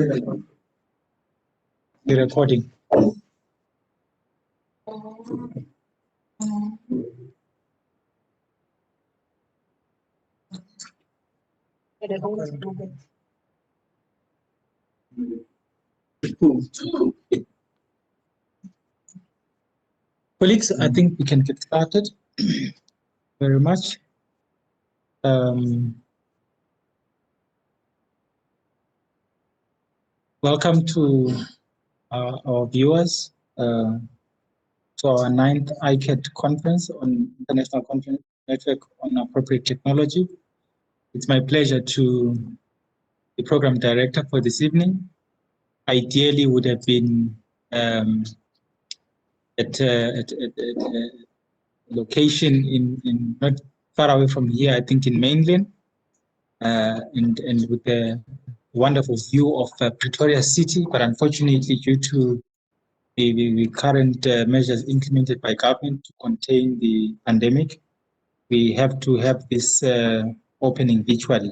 The recording. Colleagues, I think we can get started. Very much. Welcome to our viewers to our 9th ICAT conference on International Conference Network on Appropriate Technology. It's my pleasure to be the program director for this evening. Ideally would have been at a location in not far away from here, I think in mainland, and with a wonderful view of Pretoria City, but unfortunately due to the current measures implemented by government to contain the pandemic, we have to have this opening virtually.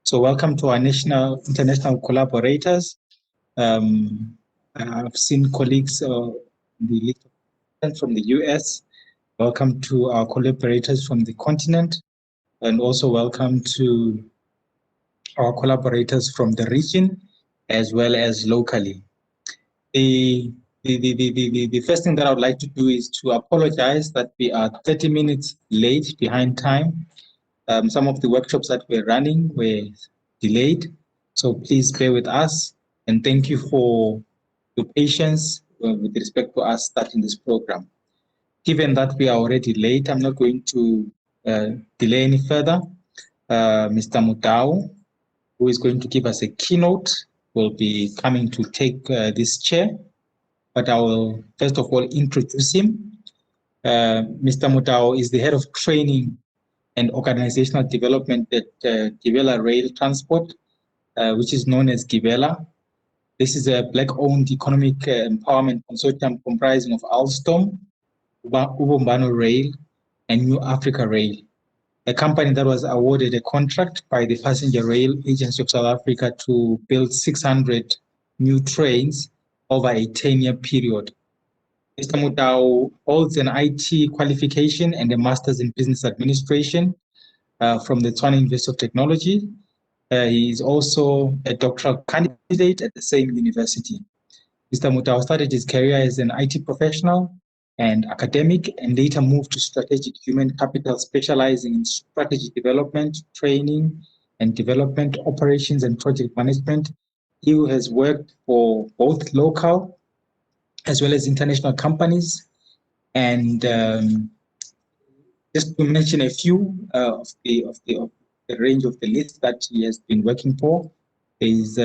So welcome to our international collaborators. I've seen colleagues from the US. Welcome to our collaborators from the continent, and also welcome to our collaborators from the region as well as locally. The first thing that I would like to do is to apologize that we are 30 minutes late behind time. Some of the workshops that we're running were delayed, so please bear with us, and thank you for your patience with respect to us starting this program. Given that we are already late, I'm not going to delay any further. Mr. Mudau, who is going to give us a keynote, will be coming to take this chair, but I will first of all introduce him. Mr. Mudau is the head of training and organizational development at Gibela Rail Transport, which is known as Gibela. This is a Black-owned economic empowerment consortium comprising of Alstom, Ubumbano Rail, and New Africa Rail, a company that was awarded a contract by the Passenger Rail Agency of South Africa to build 600 new trains over a 10-year period. Mr. Mudau holds an IT qualification and a master's in business administration from the Tshwane University of Technology. He is also a doctoral candidate at the same university. Mr. Mudau started his career as an IT professional and academic, and later moved to strategic human capital, specializing in strategy development, training and development, operations and project management. He has worked for both local as well as international companies. And just to mention a few of the range of the list that he has been working for, there is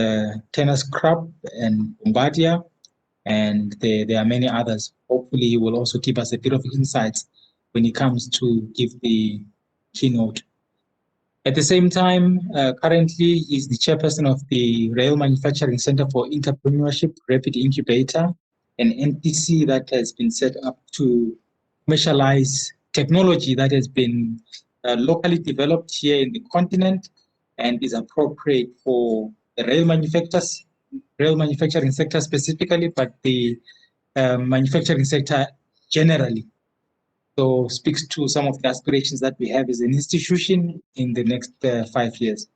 Tennis Club and Bombardier, and there are many others. Hopefully he will also give us a bit of insights when it comes to give the keynote. At the same time, currently he's the chairperson of the Rail Manufacturing Center for Entrepreneurship Rapid Incubator, an NTC that has been set up to commercialize technology that has been locally developed here in the continent and is appropriate for the rail manufacturing sector specifically, but the manufacturing sector generally. So speaks to some of the aspirations that we have as an institution in the next 5 years.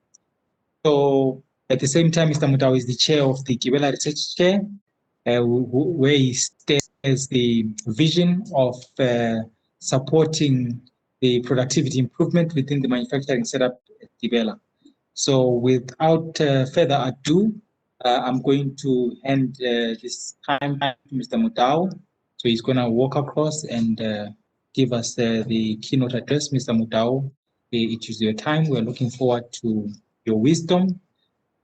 So at the same time, Mr. Mudau is the chair of the Gibela Research Chair, where he states the vision of supporting the productivity improvement within the manufacturing setup at Gibela. So without further ado, I'm going to hand this time to Mr. Mudau. So he's going to walk across and give us the keynote address. Mr. Mudau, it is your time. We're looking forward to your wisdom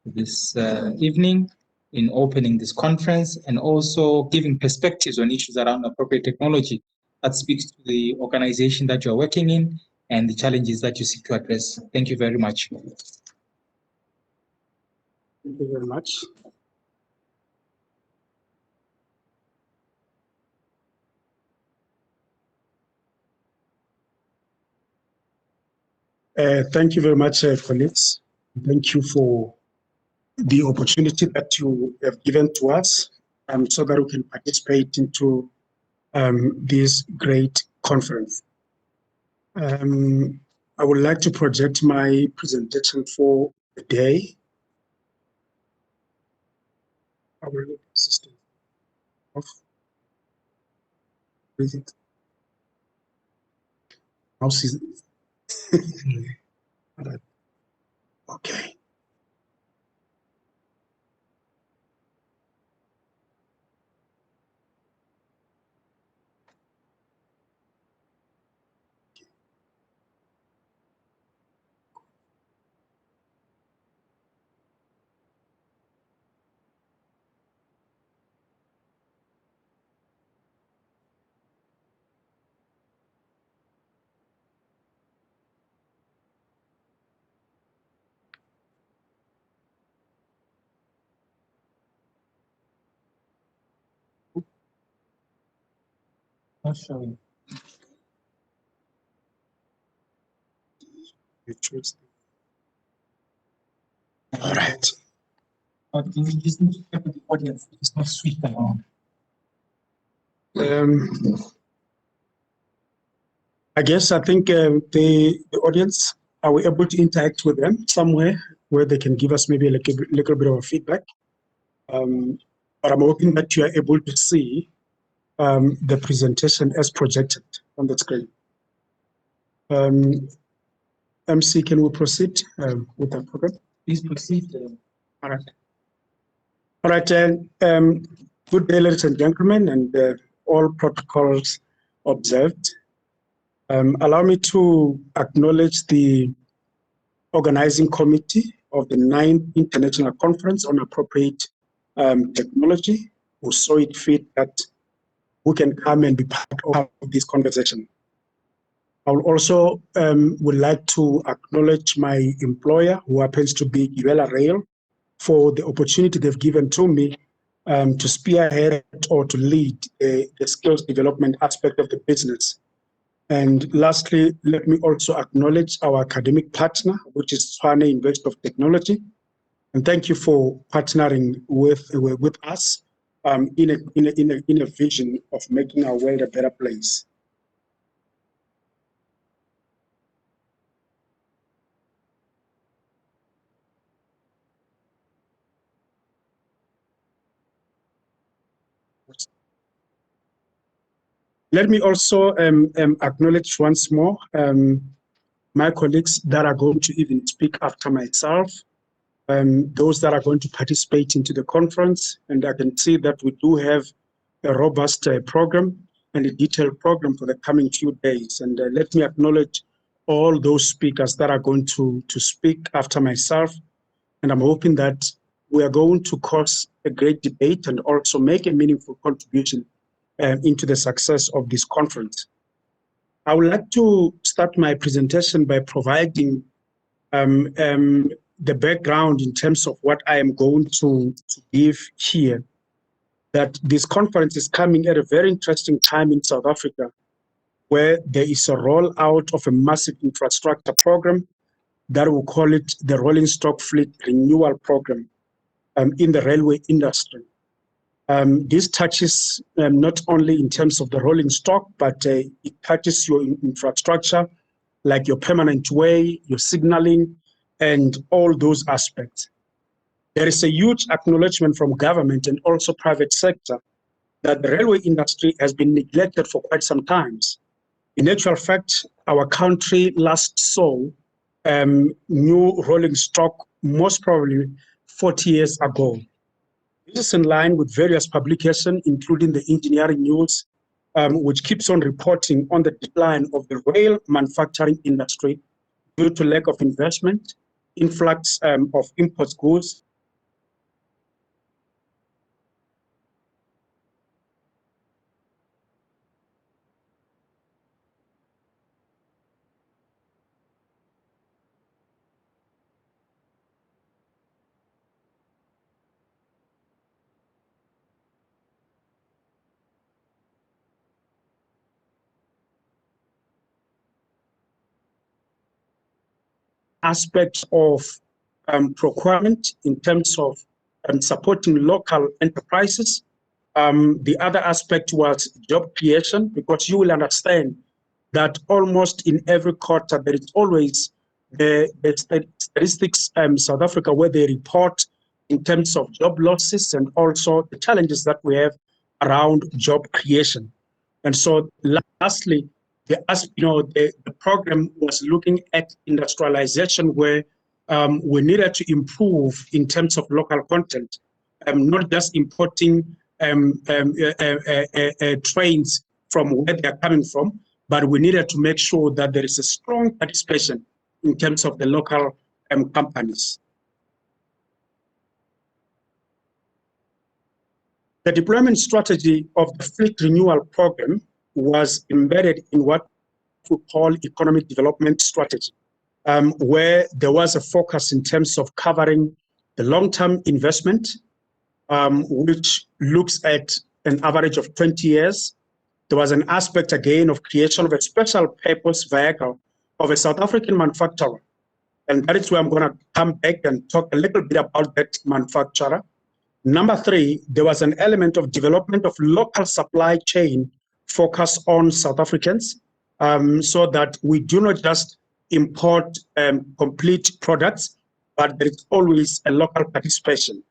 this evening in opening this conference, and also giving perspectives on issues around appropriate technology that speaks to the organization that you're working in and the challenges that you seek to address. Thank you very much. Thank you very much. Thank you very much, colleagues. Thank you for the opportunity that you have given to us so that we can participate into this great conference. I would like to project my presentation for the day. I will need assistance of it. Mouse is okay. Not showing. All right. But you just need to check with the audience. It's not switched around. I guess I think the audience, are we able to interact with them somewhere where they can give us maybe a little bit of feedback? But I'm hoping that you are able to see the presentation as projected on the screen. MC, can we proceed with the program? Please proceed. All right. All right. Good day, ladies and gentlemen, and all protocols observed. Allow me to acknowledge the organizing committee of the 9th International Conference on Appropriate Technology, who saw it fit that we can come and be part of this conversation. I will also would like to acknowledge my employer, who happens to be Gibela Rail, for the opportunity they've given to me to spearhead or to lead the skills development aspect of the business. And lastly, let me also acknowledge our academic partner, which is Tshwane University of Technology. And thank you for partnering with us in a vision of making our world a better place. Let me also acknowledge once more my colleagues that are going to even speak after myself, those that are going to participate into the conference. And I can see that we do have a robust program and a detailed program for the coming few days. And let me acknowledge all those speakers that are going to speak after myself. And I'm hoping that we are going to cause a great debate and also make a meaningful contribution into the success of this conference. I would like to start my presentation by providing the background in terms of what I am going to give here. That this conference is coming at a very interesting time in South Africa, where there is a rollout of a massive infrastructure program that we call it the Rolling Stock Fleet Renewal Program in the railway industry. This touches not only in terms of the rolling stock, but it touches your infrastructure, like your permanent way, your signaling, and all those aspects. There is a huge acknowledgement from government and also private sector that the railway industry has been neglected for quite some time. In actual fact, our country last saw new rolling stock most probably 40 years ago. This is in line with various publications, including the Engineering News, which keeps on reporting on the decline of the rail manufacturing industry due to lack of investment, influx of import goods, aspects of procurement, in terms of supporting local enterprises. The other aspect was job creation, because you will understand that almost in every quarter there is always the statistics South Africa where they report in terms of job losses and also the challenges that we have around job creation. And so lastly, the program was looking at industrialization, where we needed to improve in terms of local content, not just importing trains from where they are coming from, but we needed to make sure that there is a strong participation in terms of the local companies. The deployment strategy of the fleet renewal program was embedded in what we call economic development strategy, where there was a focus in terms of covering the long-term investment, which looks at an average of 20 years. There was an aspect, again, of creation of a special purpose vehicle of a South African manufacturer. And that is where I'm going to come back and talk a little bit about that manufacturer. Number three, there was an element of development of local supply chain focused on South Africans, so that we do not just import complete products, but there is always a local participation.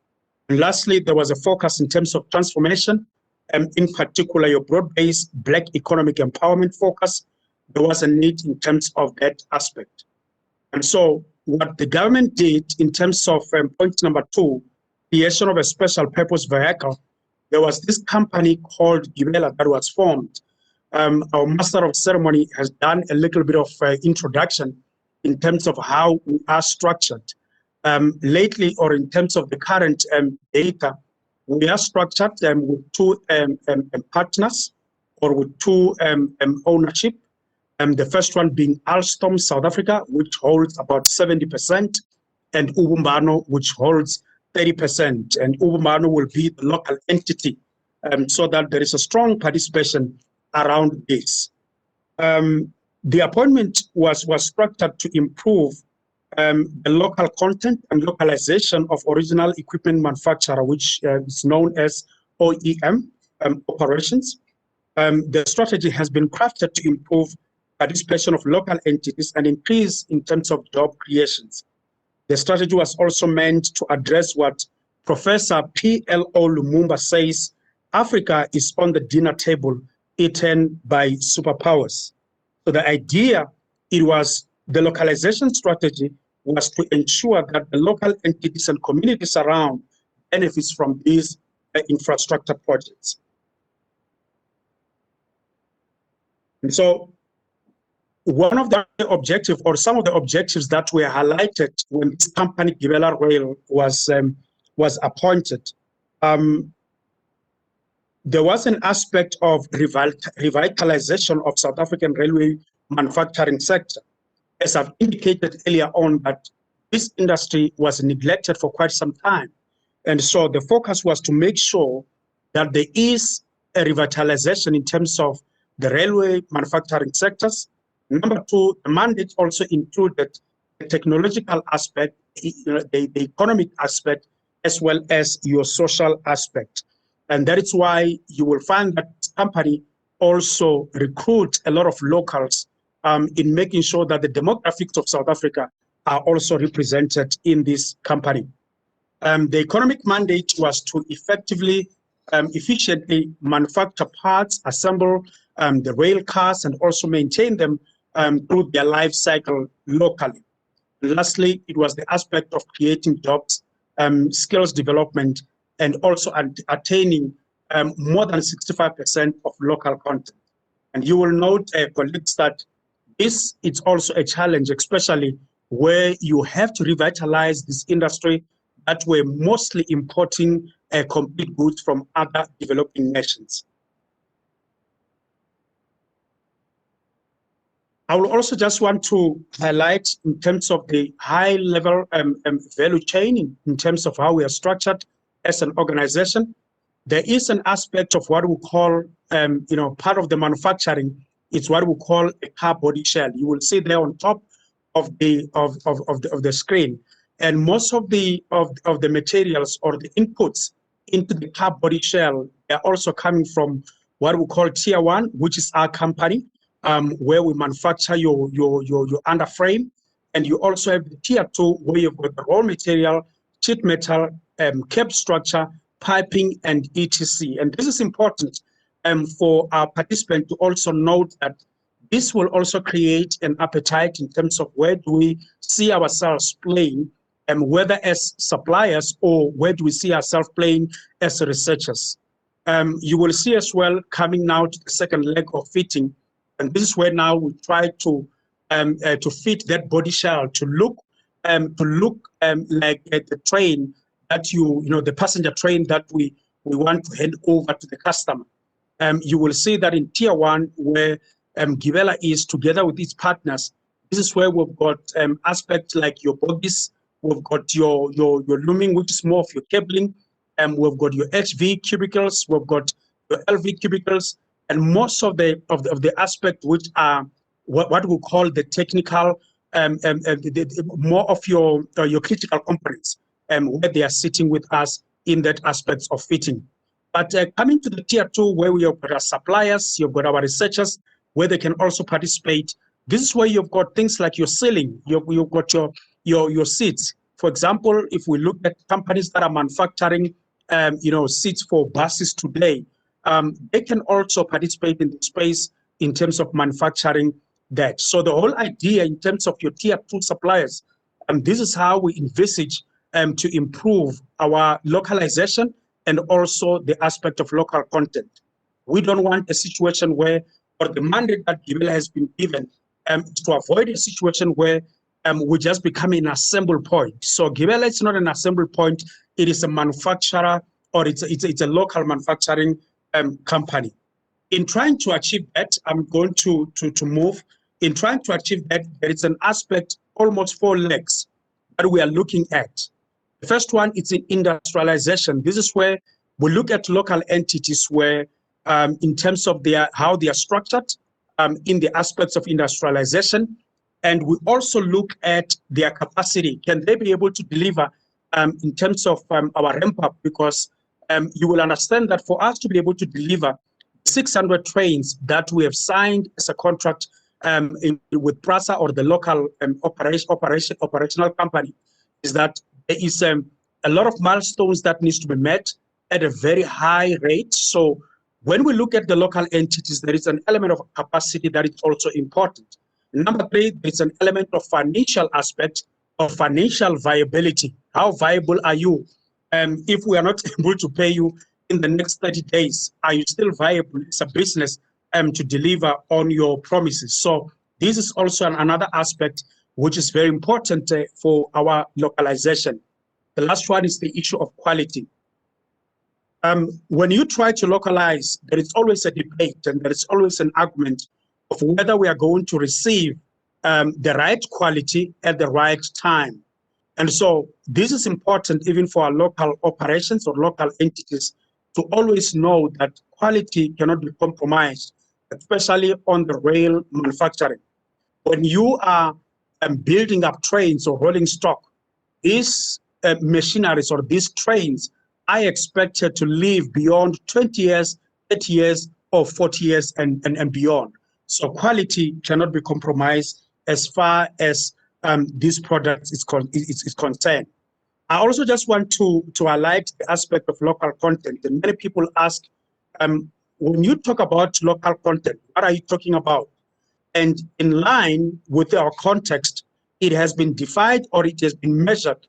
And lastly, there was a focus in terms of transformation, in particular your broad-based Black economic empowerment focus. There was a need in terms of that aspect. And so what the government did in terms of point number two, creation of a special purpose vehicle, there was this company called Gibela that was formed. Our master of ceremony has done a little bit of introduction in terms of how we are structured. Lately, or in terms of the current data, we are structured with two partners, or with two ownership. The first one being Alstom South Africa, which holds about 70%, and Ubumbano, which holds 30%. And Ubumbano will be the local entity, so that there is a strong participation around this. The appointment was structured to improve the local content and localization of original equipment manufacturer, which is known as OEM operations. The strategy has been crafted to improve participation of local entities and increase in terms of job creations. The strategy was also meant to address what Professor P.L.O. Lumumba says: Africa is on the dinner table, eaten by superpowers. So the idea, the localization strategy was to ensure that the local entities and communities around benefits from these infrastructure projects. And so one of the objectives, or some of the objectives that were highlighted when this company, Gibela Rail, was appointed, there was an aspect of revitalization of South African railway manufacturing sector. As I've indicated earlier on, that this industry was neglected for quite some time. And so the focus was to make sure that there is a revitalization in terms of the railway manufacturing sectors. Number two, the mandate also included the technological aspect, the economic aspect, as well as your social aspect. And that is why you will find that this company also recruits a lot of locals in making sure that the demographics of South Africa are also represented in this company. The economic mandate was to effectively, efficiently manufacture parts, assemble the rail cars, and also maintain them through their life cycle locally. And lastly, it was the aspect of creating jobs, skills development, and also attaining more than 65% of local content. And you will note, colleagues, that this is also a challenge, especially where you have to revitalize this industry that were mostly importing complete goods from other developing nations. I will also just want to highlight in terms of the high level value chain, in terms of how we are structured as an organization. There is an aspect of what we call, part of the manufacturing. It's what we call a car body shell. You will see there on top of the screen. And most of the materials or the inputs into the car body shell are also coming from what we call tier one, which is our company, where we manufacture your underframe. And you also have the tier two, where you've got the raw material, sheet metal, cab structure, piping, and etc. And this is important for our participant to also note that this will also create an appetite in terms of where do we see ourselves playing, and whether as suppliers or where do we see ourselves playing as researchers. You will see as well coming now to the second leg of fitting, and this is where now we try to fit that body shell to look like the train that the passenger train that we want to hand over to the customer. You will see that in tier one, where Gibela is together with its partners, this is where we've got aspects like your bogies, we've got your looming, which is more of your cabling, and we've got your HV cubicles, we've got your LV cubicles, and most of the aspect which are what we call the technical, more of your critical components, where they are sitting with us in that aspects of fitting. But coming to the tier two, where we have got our suppliers, you've got our researchers, where they can also participate. This is where you've got things like your ceiling, you've got your seats. For example, if we look at companies that are manufacturing, seats for buses today, they can also participate in the space in terms of manufacturing that. So the whole idea in terms of your tier two suppliers, this is how we envisage to improve our localization and also the aspect of local content. We don't want a situation where, or the mandate that Gibela has been given, to avoid a situation where we just become an assembly point. So Gibela is not an assembly point; it is a manufacturer, or it's a local manufacturing company. In trying to achieve that, I'm going to move. In trying to achieve that, there is an aspect, almost 4 legs, that we are looking at. The first one is in industrialization. This is where we look at local entities where, in terms of how they are structured, in the aspects of industrialization, and we also look at their capacity. Can they be able to deliver in terms of our ramp up? Because you will understand that for us to be able to deliver 600 trains that we have signed as a contract with PRASA or the local operational company, is that there is a lot of milestones that needs to be met at a very high rate. So when we look at the local entities, there is an element of capacity that is also important. Number 3, there's an element of financial aspect, of financial viability. How viable are you? If we are not able to pay you in the next 30 days, are you still viable as a business to deliver on your promises? So this is also another aspect which is very important for our localization. The last one is the issue of quality. When you try to localize, there is always a debate and there is always an argument of whether we are going to receive the right quality at the right time. And so this is important even for our local operations or local entities to always know that quality cannot be compromised, especially on the rail manufacturing. When you are building up trains or rolling stock, these machineries or these trains are expected to live beyond 20 years, 30 years, or 40 years and beyond. So quality cannot be compromised as far as this product is concerned. I also just want to highlight the aspect of local content. And many people ask, when you talk about local content, what are you talking about? And in line with our context, it has been defined or it has been measured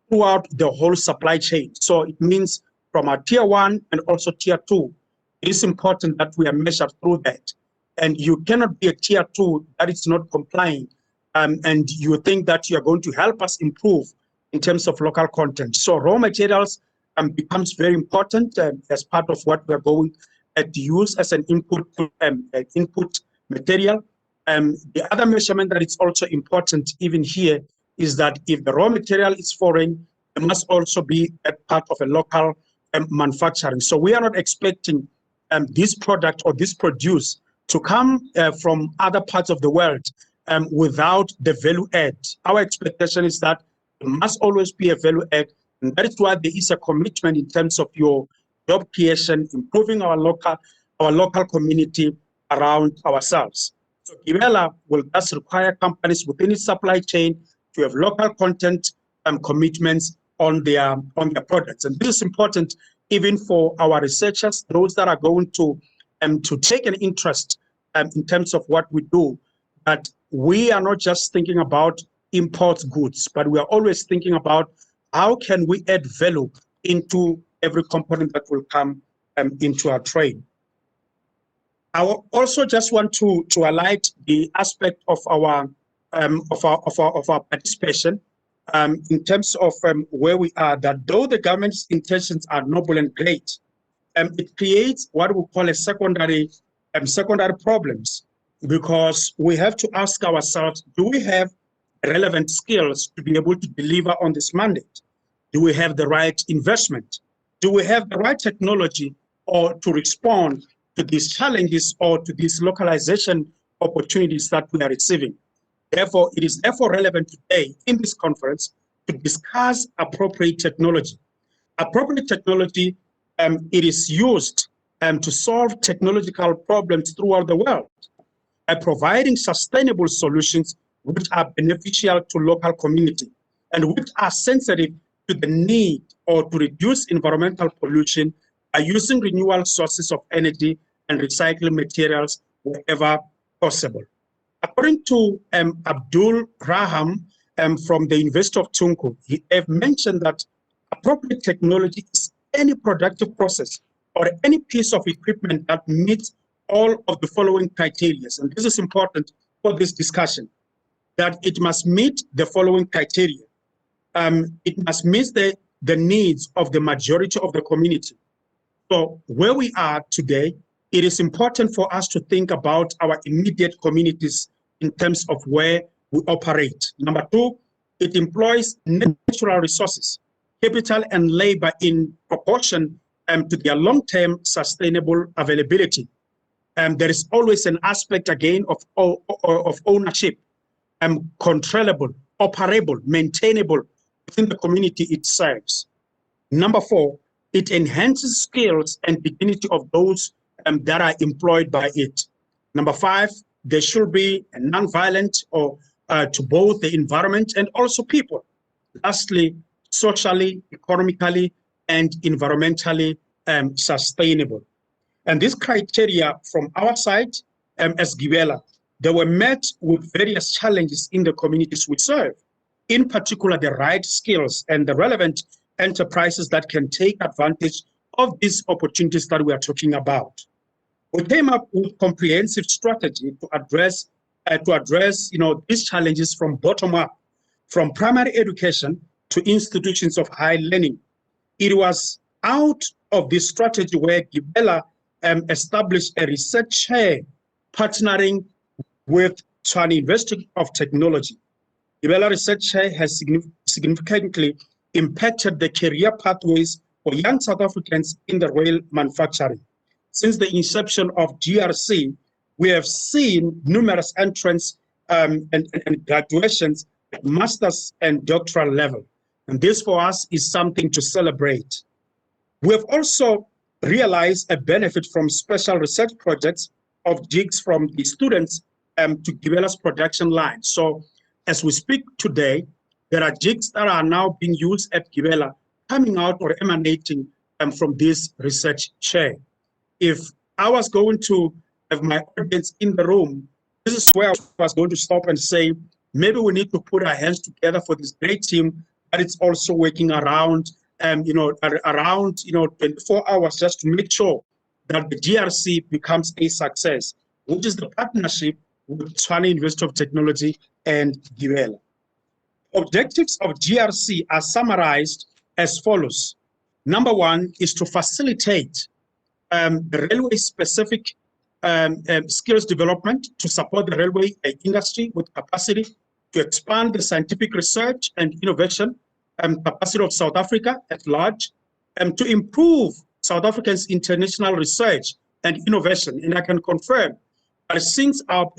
throughout the whole supply chain. So it means from our tier 1 and also tier 2, it is important that we are measured through that. And you cannot be a tier 2 that is not complying, and you think that you are going to help us improve in terms of local content. So raw materials becomes very important as part of what we're going to use as an input material. The other measurement that is also important even here is that if the raw material is foreign, it must also be a part of a local manufacturing. So we are not expecting this product or this produce to come from other parts of the world without the value add. Our expectation is that There must always be a value add, and that is why there is a commitment in terms of your job creation, improving our local community around ourselves. So Gibela will thus require companies within its supply chain to have local content and commitments on their products. And this is important even for our researchers, those that are going to take an interest in terms of what we do. But we are not just thinking about import goods, but we are always thinking about how can we add value into every component that will come into our trade. I also just want to highlight the aspect of our participation in terms of where we are. That though the government's intentions are noble and great, it creates what we call a secondary problems, because we have to ask ourselves: do we have relevant skills to be able to deliver on this mandate? Do we have the right investment? Do we have the right technology or to respond to these challenges or to these localization opportunities that we are receiving? Therefore, it is therefore relevant today in this conference to discuss appropriate technology. Appropriate technology, it is used to solve technological problems throughout the world by providing sustainable solutions which are beneficial to local community and which are sensitive to the need or to reduce environmental pollution by using renewable sources of energy and recycling materials wherever possible. According to Abdul Raham from the University of Tunku, he have mentioned that appropriate technology is any productive process or any piece of equipment that meets all of the following criteria. And this is important for this discussion, that it must meet the following criteria. It must meet the needs of the majority of the community. So where we are today, it is important for us to think about our immediate communities in terms of where we operate. Number two, it employs natural resources, capital and labor in proportion to their long-term sustainable availability. There is always an aspect again of ownership, controllable, operable, maintainable within the community it serves. Number four, it enhances skills and dignity of those that are employed by it. Number five, there should be a non-violent or to both the environment and also people. Lastly, socially, economically, and environmentally sustainable. And these criteria from our side as Gibela, they were met with various challenges in the communities we serve, in particular the right skills and the relevant enterprises that can take advantage of these opportunities that we are talking about. We came up with comprehensive strategy to address these challenges from bottom up, from primary education to institutions of higher learning. It was out of this strategy where Gibela established a research chair partnering with Tshwane University of Technology. Gibela Research Chair has significantly impacted the career pathways for young South Africans in the rail manufacturing. Since the inception of GRC, we have seen numerous entrants and graduations at master's and doctoral level. And this for us is something to celebrate. We have also realized a benefit from special research projects of jigs from the students to Gibela's production line. So as we speak today, there are jigs that are now being used at Gibela coming out or emanating from this research chair. If I was going to have my audience in the room, this is where I was going to stop and say, maybe we need to put our hands together for this great team, but it's also working around 24 hours just to make sure that the GRC becomes a success, which is the partnership with Tshwane University of Technology and Gibela. Objectives of GRC are summarized as follows. Number one is to facilitate the railway-specific skills development to support the railway industry with capacity to expand the scientific research and innovation capacity of South Africa at large, to improve South Africa's international research and innovation. And I can confirm that since our,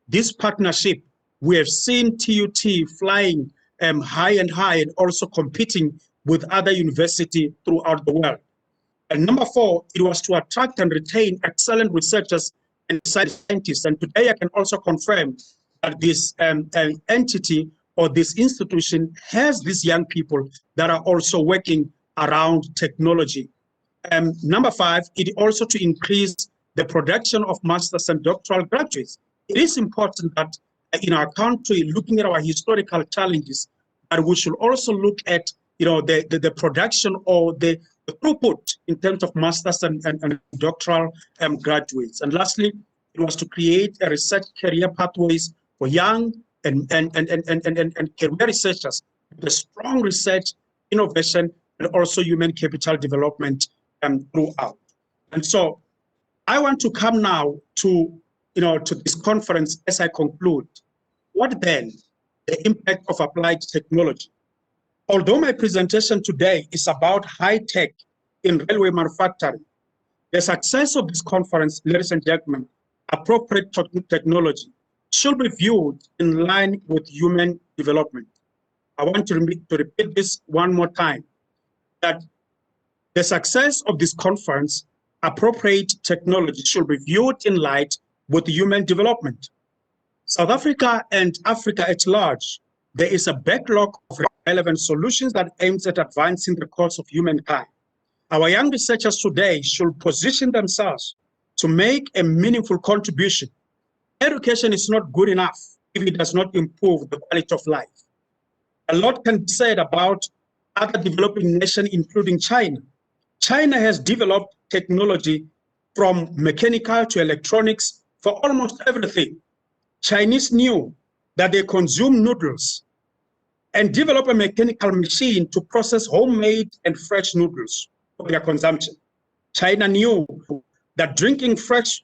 this partnership, we have seen TUT flying high and high, and also competing with other universities throughout the world. And number 4, it was to attract and retain excellent researchers and scientists. And today I can also confirm that this entity or this institution has these young people that are also working around technology. Number 5, it also to increase the production of master's and doctoral graduates. It is important that in our country, looking at our historical challenges, that we should also look at the production or the throughput in terms of master's and doctoral graduates. And lastly, it was to create a research career pathways for young and career researchers, the strong research, innovation, and also human capital development throughout. And so I want to come now to this conference as I conclude. What then the impact of applied technology? Although my presentation today is about high tech in railway manufacturing, the success of this conference, ladies and gentlemen, appropriate technology should be viewed in line with human development. I want to repeat this one more time, that the success of this conference, appropriate technology should be viewed in light with human development. South Africa and Africa at large, there is a backlog of relevant solutions that aims at advancing the cause of humankind. Our young researchers today should position themselves to make a meaningful contribution. Education is not good enough if it does not improve the quality of life. A lot can be said about other developing nations, including China. China has developed technology from mechanical to electronics for almost everything. Chinese knew that they consume noodles and develop a mechanical machine to process homemade and fresh noodles for their consumption. China knew that drinking fresh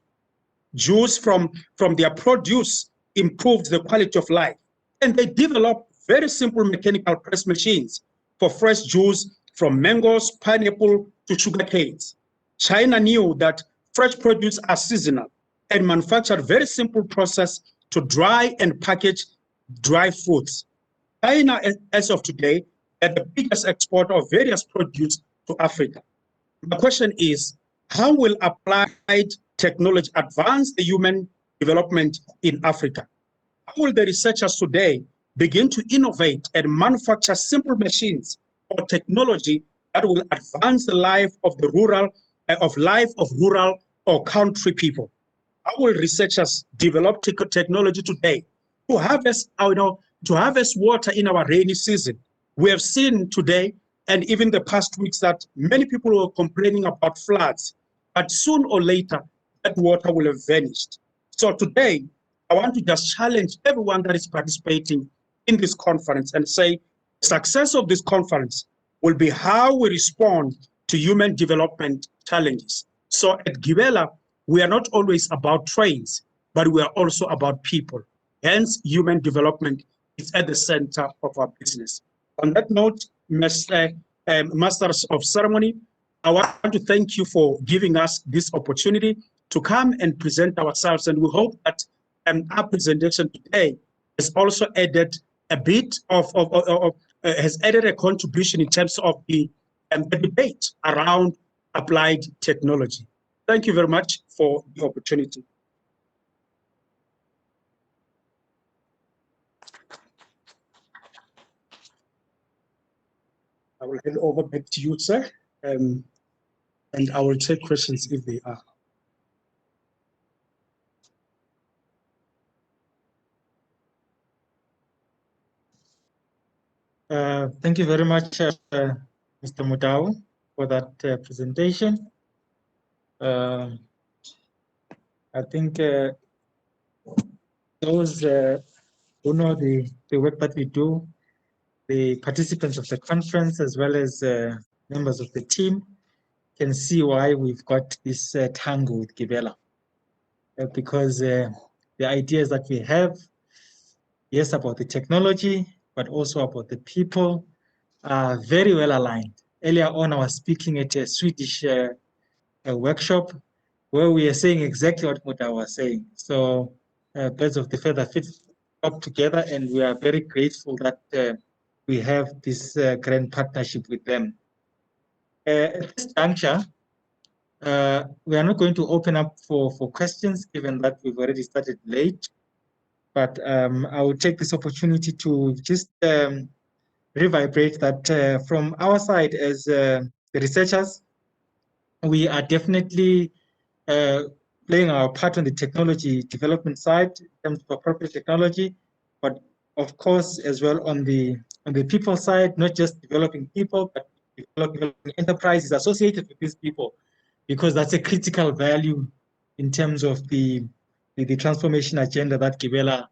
juice from their produce improves the quality of life. And they developed very simple mechanical press machines for fresh juice from mangoes, pineapple to sugar canes. China knew that fresh produce are seasonal and manufactured very simple process to dry and package dry foods. China, as of today, is the biggest exporter of various produce to Africa. The question is, how will applied technology advance the human development in Africa? How will the researchers today begin to innovate and manufacture simple machines or technology that will advance the life of the rural or country people? How will researchers develop technology today to harvest water in our rainy season? We have seen today and even the past weeks that many people were complaining about floods, but soon or later that water will have vanished. So today, I want to just challenge everyone that is participating in this conference and say, the success of this conference will be how we respond to human development challenges. So at Gibela, we are not always about trains, but we are also about people. Hence, human development is at the center of our business. On that note, Masters of Ceremony, I want to thank you for giving us this opportunity to come and present ourselves, and we hope that our presentation today has also added a bit has added a contribution in terms of the debate around applied technology. Thank you very much for the opportunity. I will hand over back to you, sir, and I will take questions if they are. Thank you very much, Mr. Mudau, for that presentation. I think those who know the work that we do, the participants of the conference, as well as members of the team, can see why we've got this tango with Gibela. Because the ideas that we have, yes, about the technology, but also about the people, are very well aligned. Earlier on, I was speaking at a Swedish workshop where we are saying exactly what Mudau was saying. So birds of the feather fit up together, and we are very grateful that we have this grand partnership with them. At this juncture, we are not going to open up for questions, given that we've already started late. But I will take this opportunity to just revibrate that from our side as the researchers, we are definitely playing our part on the technology development side in terms of appropriate technology, but of course as well on the people side, not just developing people, but developing enterprises associated with these people, because that's a critical value in terms of the transformation agenda that Gibela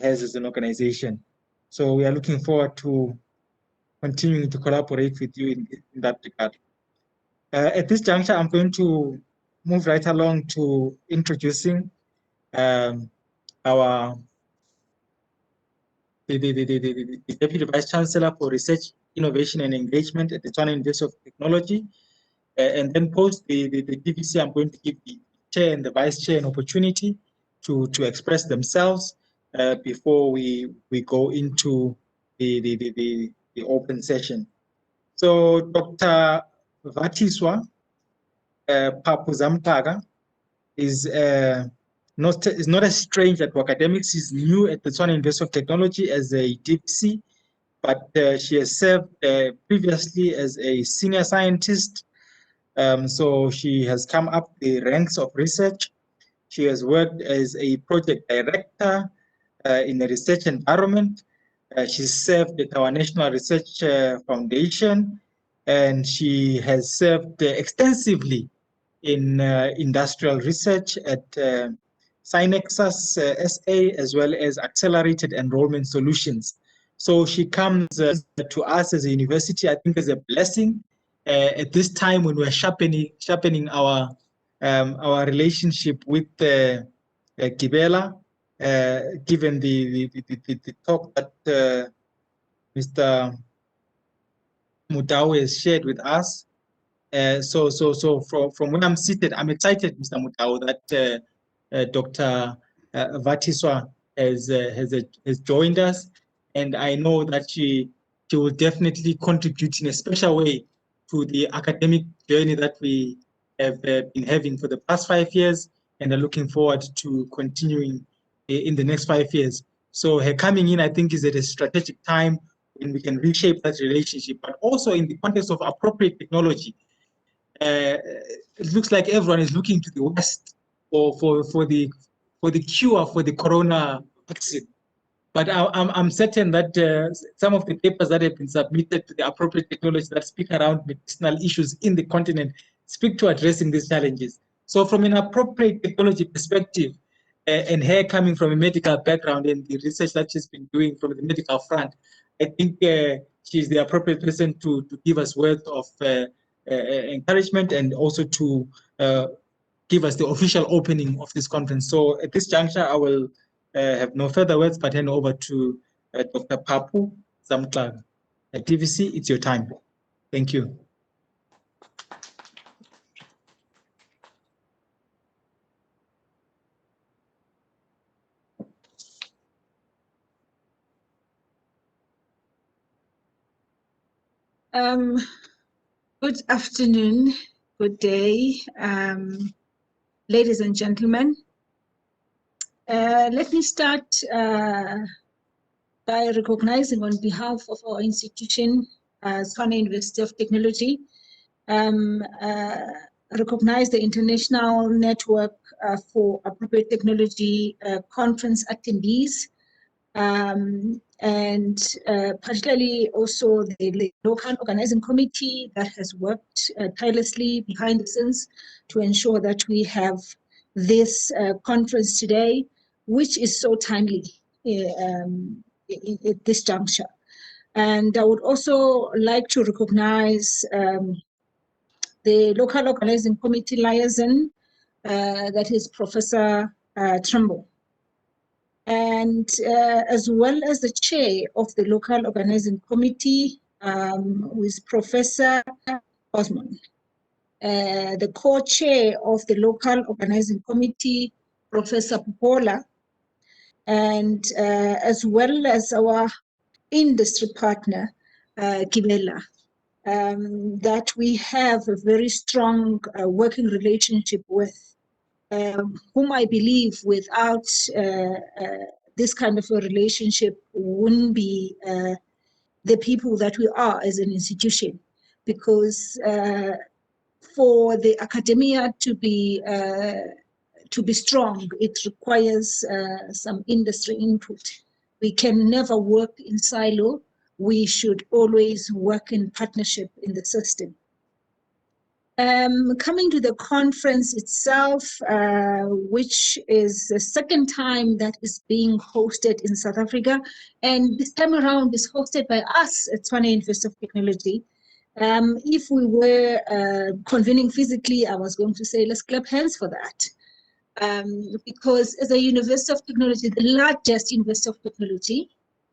has as an organization. So we are looking forward to continuing to collaborate with you in that regard. At this juncture, I'm going to move right along to introducing our the Deputy Vice Chancellor for Research, Innovation and Engagement at the Tshwane University of Technology. And then post the DVC, I'm going to give the chair and the vice chair an opportunity to express themselves before we go into the open session. So Dr. Vatiswa Papu is not a stranger to academics. She's new at the Tshwane University of Technology as a DVC, but she has served previously as a senior scientist. So she has come up the ranks of research. She has worked as a project director in a research environment. She served at our National Research Foundation, and she has served extensively in industrial research at Synexus SA, as well as Accelerated Enrollment Solutions. So she comes to us as a university, I think, as a blessing at this time when we're sharpening our relationship with Gibela, given the talk that Mr. Mudau has shared with us. So from where I'm seated, I'm excited, Mr. Mudau, that Dr. Vatiswa has joined us, and I know that she will definitely contribute in a special way to the academic journey that we have been having for the past 5 years, and are looking forward to continuing in the next 5 years. So her coming in, I think, is at a strategic time when we can reshape that relationship, but also in the context of appropriate technology. It looks like everyone is looking to the West for the cure for the corona vaccine. But I'm certain that some of the papers that have been submitted to the appropriate technology that speak around medicinal issues in the continent speak to addressing these challenges. So from an appropriate technology perspective, and her coming from a medical background and the research that she's been doing from the medical front, I think she's the appropriate person to give us words of encouragement and also to give us the official opening of this conference. So at this juncture, I will have no further words, but hand over to Dr. Papu Zamtlaga. At TVC, it's your time. Thank you. Good afternoon, good day, ladies and gentlemen. Let me start by recognizing on behalf of our institution, Tshwane University of Technology, recognize the International Network for Appropriate Technology Conference attendees, and particularly also the local organizing committee that has worked tirelessly behind the scenes to ensure that we have this conference today, which is so timely at this juncture. And I would also like to recognize the local organizing committee liaison, that is Professor Trumbull, and as well as the chair of the local organizing committee, with Professor Osmond, the co-chair of the local organizing committee, Professor Popola, and as well as our industry partner, Gibela, that we have a very strong working relationship with, whom I believe without this kind of a relationship wouldn't be the people that we are as an institution, because for the academia to be strong, it requires some industry input. We can never work in silo. We should always work in partnership in the system. Coming to the conference itself, which is the second time that is being hosted in South Africa, and this time around is hosted by us at Tshwane University of Technology. If we were convening physically, I was going to say, let's clap hands for that. Because as a University of Technology, the largest University of Technology,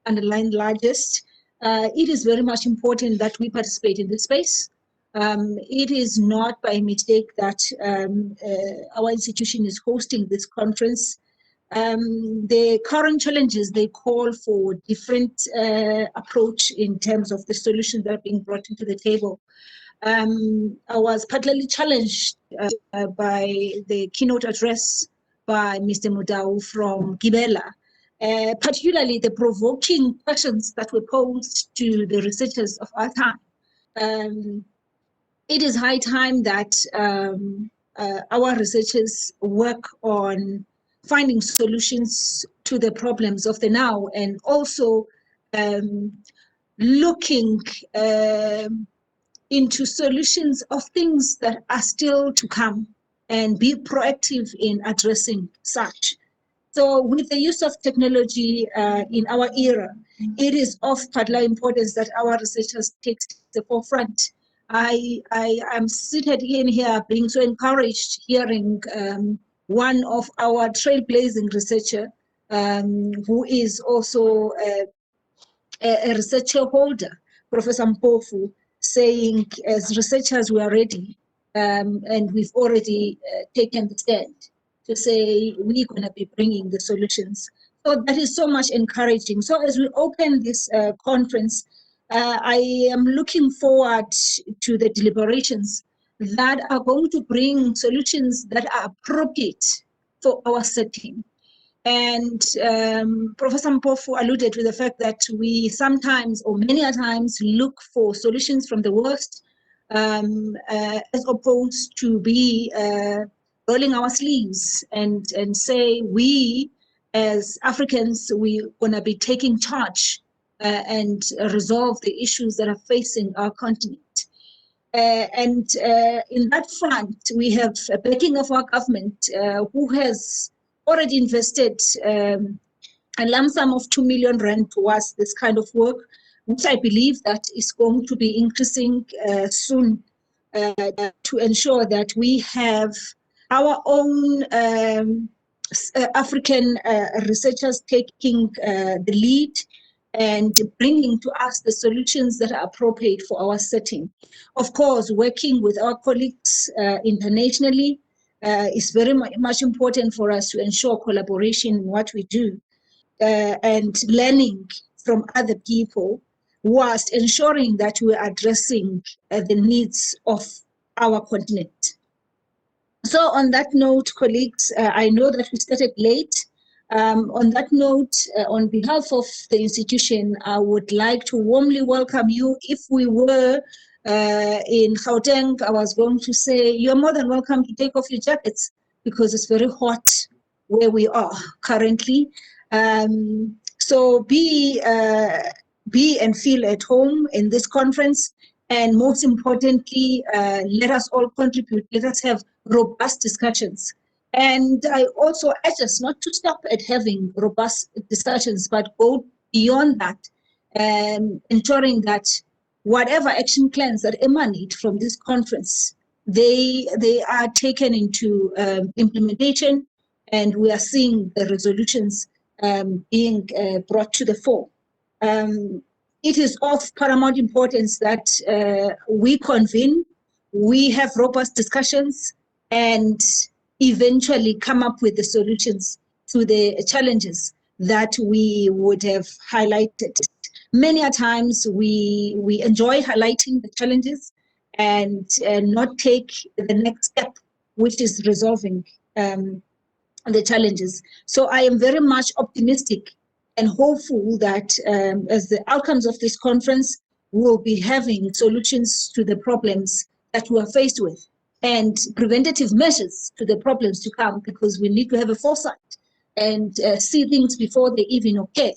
underlined largest, it is very much important that we participate in this space. It is not by mistake that our institution is hosting this conference. The current challenges, they call for different approach in terms of the solutions that are being brought into the table. I was particularly challenged by the keynote address by Mr. Mudau from Gibela, particularly the provoking questions that were posed to the researchers of our time. It is high time that our researchers work on finding solutions to the problems of the now, and also looking into solutions of things that are still to come, and be proactive in addressing such. So with the use of technology in our era, it is of particular importance that our researchers take the forefront. I am seated in here being so encouraged hearing one of our trailblazing researcher, who is also a researcher holder, Professor Mpofu, saying as researchers we are ready, and we've already taken the stand to say we're going to be bringing the solutions. So that is so much encouraging. So as we open this conference, I am looking forward to the deliberations that are going to bring solutions that are appropriate for our setting. And Professor Mpofu alluded to the fact that we sometimes, or many a times, look for solutions from the West, as opposed to be rolling our sleeves and say we, as Africans, we're going to be taking charge and resolve the issues that are facing our continent. And in that front, we have a backing of our government, who has already invested a lump sum of 2 million rand towards this kind of work, which I believe that is going to be increasing soon, to ensure that we have our own African researchers taking the lead and bringing to us the solutions that are appropriate for our setting. Of course, working with our colleagues internationally is very much important for us to ensure collaboration in what we do, and learning from other people, whilst ensuring that we're addressing the needs of our continent. So on that note, colleagues, I know that we started late. On that note, on behalf of the institution, I would like to warmly welcome you. If we were in Gauteng, I was going to say, you're more than welcome to take off your jackets, because it's very hot where we are currently. So be and feel at home in this conference. And most importantly, let us all contribute. Let us have robust discussions. And I also urge us not to stop at having robust discussions, but go beyond that, ensuring that whatever action plans that emanate from this conference, they are taken into implementation, and we are seeing the resolutions being brought to the fore. It is of paramount importance that we convene, we have robust discussions, and eventually come up with the solutions to the challenges that we would have highlighted. Many a times we enjoy highlighting the challenges and not take the next step, which is resolving the challenges. So I am very much optimistic and hopeful that as the outcomes of this conference, we'll be having solutions to the problems that we are faced with and preventative measures to the problems to come, because we need to have a foresight and see things before they even occur.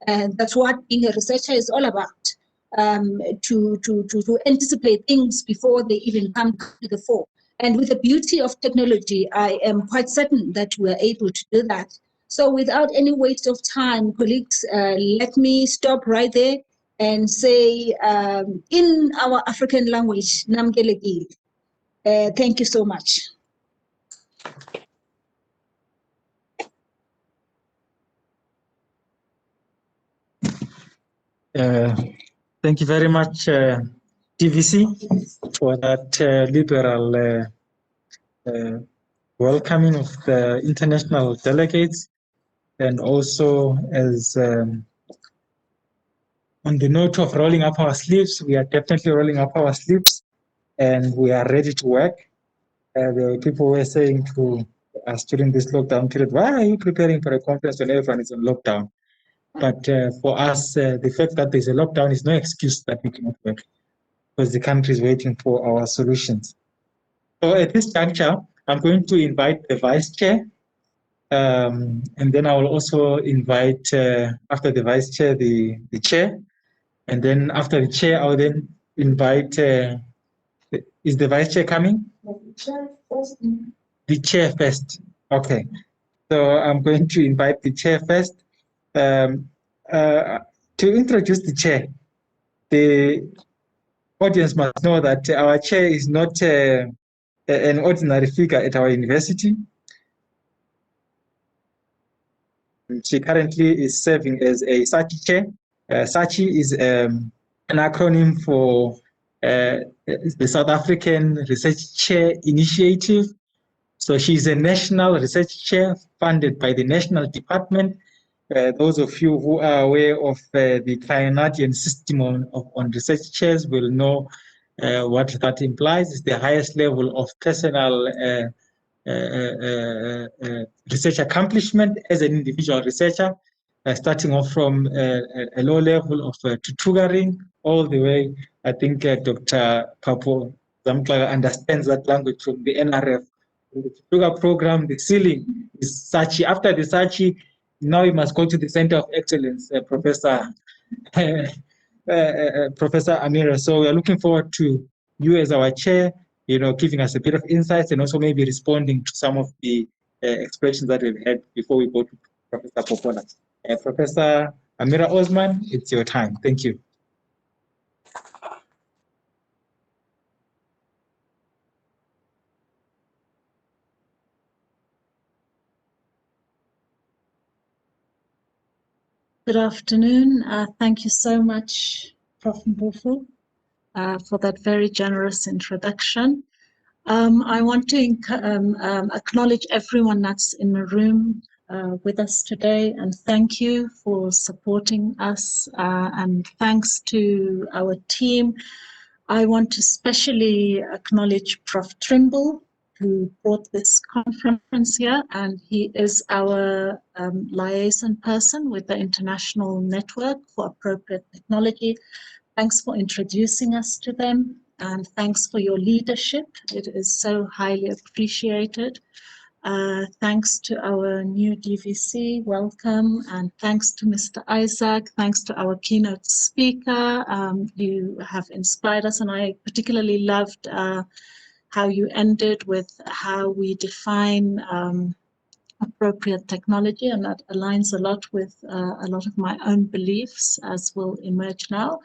And that's what being a researcher is all about, to anticipate things before they even come to the fore. And with the beauty of technology, I am quite certain that we are able to do that. So without any waste of time, colleagues, let me stop right there and say in our African language, Namgelegile. Thank you so much. Thank you very much, TVC, for that liberal welcoming of the international delegates. And also, as on the note of rolling up our sleeves, we are definitely rolling up our sleeves and we are ready to work. There were people were saying to us during this lockdown period, why are you preparing for a conference when everyone is on lockdown? But for us, the fact that there's a lockdown is no excuse that we cannot work, because the country is waiting for our solutions. So at this juncture, I'm going to invite the Vice Chair, and then I will also invite, after the Vice Chair, the Chair, and then after the Chair, I'll then invite, is the Vice Chair coming? The Chair first. Okay. So I'm going to invite the Chair first. To introduce the Chair, the audience must know that our Chair is not an ordinary figure at our university. She currently is serving as a SACHI Chair. SACHI is an acronym for the South African Research Chair Initiative. So she's a national research chair funded by the National Department. Those of you who are aware of the Canadian system on research chairs will know what that implies. It's the highest level of personal research accomplishment as an individual researcher, starting off from a low level of tutoring all the way. I think Dr. Papo Zamklaga understands that language from the NRF. The Tutuga program, the ceiling is SACHI. After the SACHI, now you must go to the Center of Excellence, Professor Amira. So we are looking forward to you as our chair, giving us a bit of insights and also maybe responding to some of the expressions that we've had before we go to Professor Popola. Professor Amira Osman, it's your time. Thank you. Good afternoon. Thank you so much, Prof. Mbufu, for that very generous introduction. I want to acknowledge everyone that's in the room with us today, and thank you for supporting us, and thanks to our team. I want to especially acknowledge Prof. Trimble, who brought this conference here, and he is our liaison person with the International Network for Appropriate Technology. Thanks for introducing us to them, and thanks for your leadership. It is so highly appreciated. Thanks to our new DVC, welcome, and thanks to Mr. Isaac, thanks to our keynote speaker. You have inspired us, and I particularly loved how you ended with how we define appropriate technology, and that aligns a lot with a lot of my own beliefs, as will emerge now.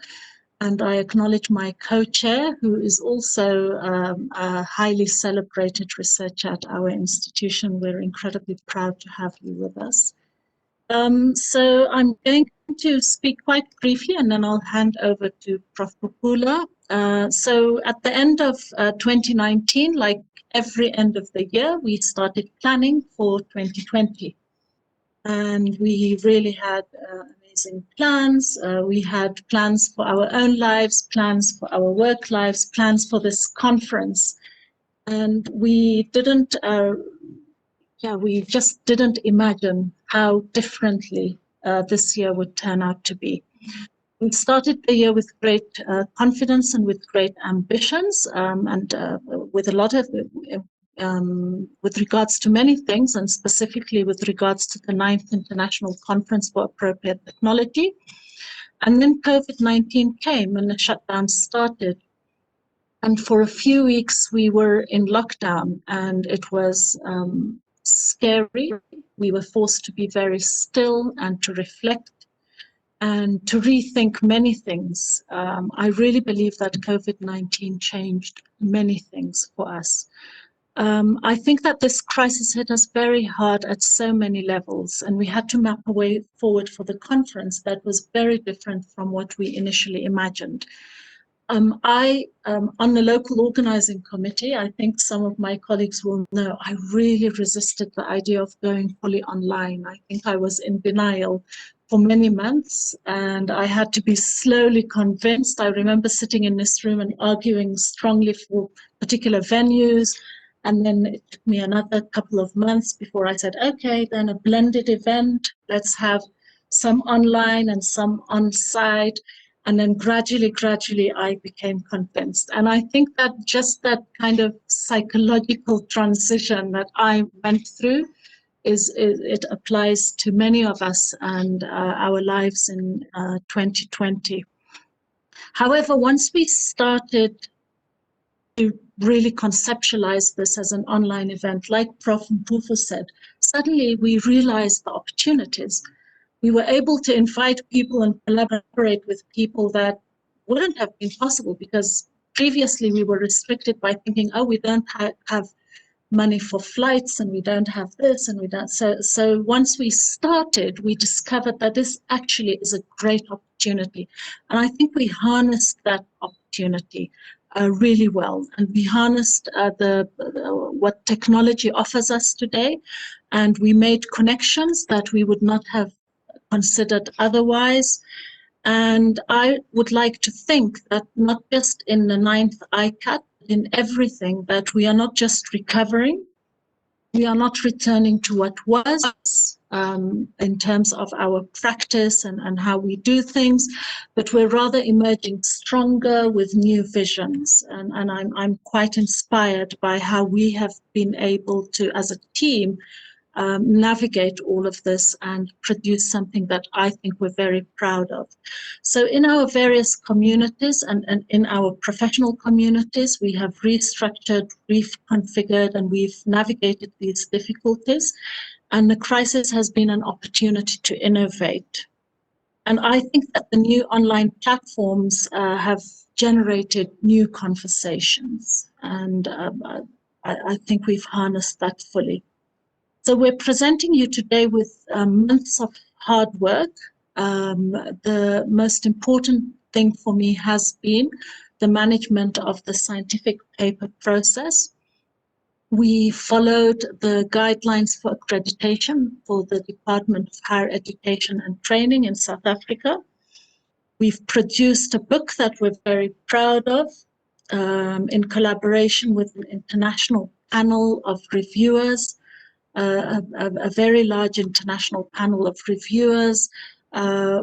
And I acknowledge my co-chair, who is also a highly celebrated researcher at our institution. We're incredibly proud to have you with us. So I'm going to speak quite briefly, and then I'll hand over to Prof. Popula. So at the end of 2019, like every end of the year, we started planning for 2020. And we really had organizing plans. We had plans for our own lives, plans for our work lives, plans for this conference. And we didn't, we just didn't imagine how differently this year would turn out to be. We started the year with great confidence and with great ambitions, and with a lot of, with regards to many things, and specifically with regards to the 9th International Conference for Appropriate Technology. And then COVID-19 came and the shutdown started. And for a few weeks, we were in lockdown, and it was scary. We were forced to be very still and to reflect and to rethink many things. I really believe that COVID-19 changed many things for us. I think that this crisis hit us very hard at so many levels, and we had to map a way forward for the conference that was very different from what we initially imagined. On the local organizing committee, I think some of my colleagues will know, I really resisted the idea of going fully online. I think I was in denial for many months, and I had to be slowly convinced. I remember sitting in this room and arguing strongly for particular venues, and then it took me another couple of months before I said, okay, then a blended event, let's have some online and some on-site. And then gradually, I became convinced. And I think that just that kind of psychological transition that I went through, it applies to many of us and our lives in 2020. However, once we started to really conceptualize this as an online event, like Prof. Mpufu said, suddenly we realized the opportunities. We were able to invite people and collaborate with people that wouldn't have been possible, because previously we were restricted by thinking, oh, we don't have money for flights, and we don't have this, and we don't. So once we started, we discovered that this actually is a great opportunity. And I think we harnessed that opportunity really well. And we harnessed what technology offers us today, and we made connections that we would not have considered otherwise. And I would like to think that not just in the 9th ICAT, in everything, that we are not just recovering, we are not returning to what was in terms of our practice and how we do things, but we're rather emerging stronger with new visions. And I'm quite inspired by how we have been able to, as a team, navigate all of this and produce something that I think we're very proud of. So in our various communities and in our professional communities, we have restructured, reconfigured, and we've navigated these difficulties. And the crisis has been an opportunity to innovate. And I think that the new online platforms have generated new conversations. And I think we've harnessed that fully. So we're presenting you today with months of hard work. The most important thing for me has been the management of the scientific paper process. We followed the guidelines for accreditation for the Department of Higher Education and Training in South Africa. We've produced a book that we're very proud of in collaboration with an international panel of reviewers. A very large international panel of reviewers.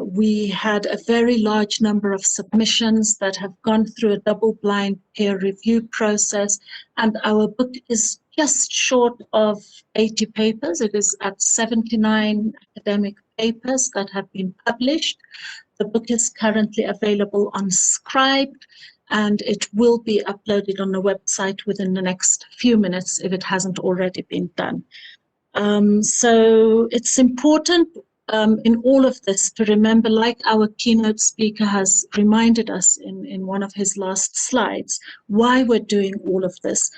We had a very large number of submissions that have gone through a double-blind peer review process, and our book is just short of 80 papers. It is at 79 academic papers that have been published. The book is currently available on Scribe, and it will be uploaded on the website within the next few minutes if it hasn't already been done. So it's important in all of this to remember, like our keynote speaker has reminded us in one of his last slides, why we're doing all of this,